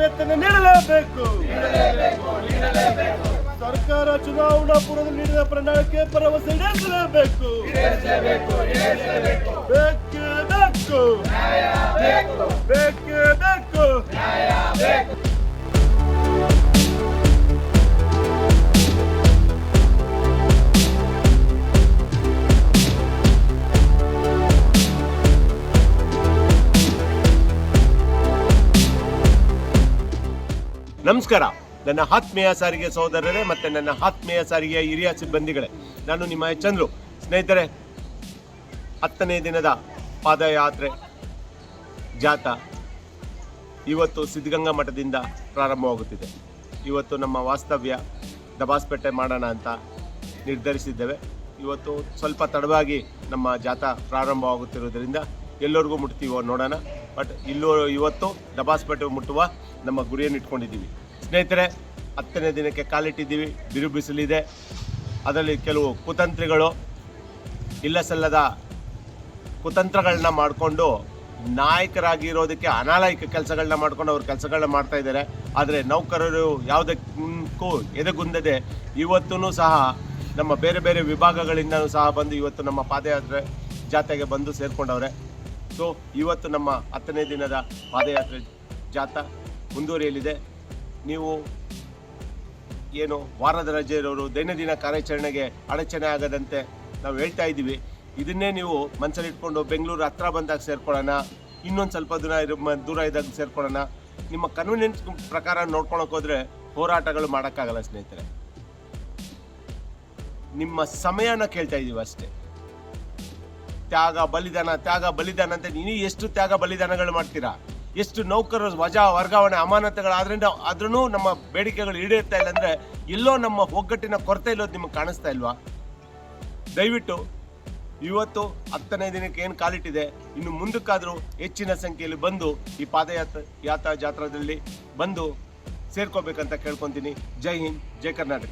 ವೇತನ ನೀಡಲೇಬೇಕು. ಸರ್ಕಾರ ಚುನಾವಣಾ ಪೂರ್ವದಲ್ಲಿ ನೀಡಿದ ಪ್ರಣಾಳಿಕೆ ಭರವಸೆ ಈಡೇರಿಸಲೇಬೇಕು. ಬೇಕೇ ಬೇಕು, ಬೇಕೇ ಬೇಕು. ನಮಸ್ಕಾರ, ನನ್ನ ಆತ್ಮೀಯ ಸಾರಿಗೆ ಸಹೋದರರೇ ಮತ್ತು ನನ್ನ ಆತ್ಮೀಯ ಸಾರಿಗೆಯ ಹಿರಿಯ ಸಿಬ್ಬಂದಿಗಳೇ, ನಾನು ನಿಮ್ಮ ಚಂದ್ರು. ಸ್ನೇಹಿತರೆ, 10ನೇ ದಿನದ ಪಾದಯಾತ್ರೆ ಜಾಥಾ ಇವತ್ತು ಸಿದ್ಧಗಂಗಾ ಮಠದಿಂದ ಪ್ರಾರಂಭವಾಗುತ್ತಿದೆ. ಇವತ್ತು ನಮ್ಮ ವಾಸ್ತವ್ಯ ದಬಾಸ್ಪೇಟೆ ಮಾಡೋಣ ಅಂತ ನಿರ್ಧರಿಸಿದ್ದೇವೆ. ಇವತ್ತು ಸ್ವಲ್ಪ ತಡವಾಗಿ ನಮ್ಮ ಜಾಥಾ ಪ್ರಾರಂಭವಾಗುತ್ತಿರುವುದರಿಂದ ಎಲ್ಲರಿಗೂ ಮುಟ್ತೀವೋ ನೋಡೋಣ. ಬಟ್ ಇವತ್ತು ದಬಾಸ್ಪೇಟೆ ಮುಟ್ಟುವ ನಮ್ಮ ಗುರಿಯನ್ನು ಇಟ್ಕೊಂಡಿದ್ದೀವಿ. ಸ್ನೇಹಿತರೆ, 10ನೇ ದಿನಕ್ಕೆ ಕಾಲಿಟ್ಟಿದ್ದೀವಿ. ಬಿರುಬಿಸಿಲಿದೆ. ಅದರಲ್ಲಿ ಕೆಲವು ಕುತಂತ್ರಿಗಳು ಇಲ್ಲಸಲ್ಲದ ಕುತಂತ್ರಗಳನ್ನ ಮಾಡಿಕೊಂಡು ನಾಯಕರಾಗಿರೋದಕ್ಕೆ ಅನಾಲಾಯಕ ಕೆಲಸಗಳನ್ನ ಮಾಡ್ಕೊಂಡು ಅವ್ರ ಕೆಲಸಗಳನ್ನ ಮಾಡ್ತಾ ಇದ್ದಾರೆ. ಆದರೆ ನೌಕರರು ಯಾವುದಕ್ಕೂ ಎದೆಗುಂದದೆ ಇವತ್ತೂ ಸಹ ನಮ್ಮ ಬೇರೆ ಬೇರೆ ವಿಭಾಗಗಳಿಂದಲೂ ಸಹ ಬಂದು ಇವತ್ತು ನಮ್ಮ ಪಾದಯಾತ್ರೆ ಜಾಥಾಗೆ ಬಂದು ಸೇರಿಕೊಂಡವ್ರೆ. ಸೊ ಇವತ್ತು ನಮ್ಮ 10ನೇ ದಿನದ ಪಾದಯಾತ್ರೆ ಜಾಥಾ ಮುಂದುವರಿಯಲಿದೆ. ನೀವು ಏನು ವಾರದ ರಜೆ ಇರೋರು ದೈನಂದಿನ ಕಾರ್ಯಾಚರಣೆಗೆ ಅಡಚಣೆ ಆಗದಂತೆ ನಾವು ಹೇಳ್ತಾ ಇದ್ದೀವಿ. ಇದನ್ನೇ ನೀವು ಮನಸ್ಸಲ್ಲಿ ಇಟ್ಕೊಂಡು ಬೆಂಗಳೂರು ಹತ್ರ ಬಂದಾಗ ಸೇರ್ಕೊಳ್ಳೋಣ, ಇನ್ನೊಂದು ಸ್ವಲ್ಪ ದೂರ ಇದ್ದಾಗ ಸೇರ್ಕೊಳ್ಳೋಣ, ನಿಮ್ಮ ಕನ್ವೀನಿಯನ್ಸ್ ಪ್ರಕಾರ ನೋಡ್ಕೊಳಕ್ಕೆ ಹೋದರೆ ಹೋರಾಟಗಳು ಮಾಡೋಕ್ಕಾಗಲ್ಲ. ಸ್ನೇಹಿತರೆ, ನಿಮ್ಮ ಸಮಯನ ಕೇಳ್ತಾ ಇದ್ದೀವಿ ಅಷ್ಟೇ. ತ್ಯಾಗ ಬಲಿದಾನ ಅಂತ ನೀವು ಎಷ್ಟು ತ್ಯಾಗ ಬಲಿದಾನಗಳು ಮಾಡ್ತೀರಾ? ಎಷ್ಟು ನೌಕರರು ವಜಾ ವರ್ಗಾವಣೆ ಆದ್ರೂ ನಮ್ಮ ಬೇಡಿಕೆಗಳು ಈಡೇರ್ತಾ ಇಲ್ಲ ಅಂದರೆ ಎಲ್ಲೋ ನಮ್ಮ ಒಗ್ಗಟ್ಟಿನ ಕೊರತೆ ಇಲ್ಲೋದು ನಿಮಗೆ ಕಾಣಿಸ್ತಾ ಇಲ್ವಾ? ದಯವಿಟ್ಟು ಇವತ್ತು 10ನೇ ದಿನಕ್ಕೆ ಏನು ಕಾಲಿಟ್ಟಿದೆ, ಇನ್ನು ಮುಂದಕ್ಕಾದರೂ ಹೆಚ್ಚಿನ ಸಂಖ್ಯೆಯಲ್ಲಿ ಬಂದು ಈ ಪಾದಯಾತ್ರಾ ಜಾಥಾದಲ್ಲಿ ಬಂದು ಸೇರ್ಕೋಬೇಕಂತ ಕೇಳ್ಕೊತೀನಿ. ಜೈ ಹಿಂದ್, ಜೈ ಕರ್ನಾಟಕ.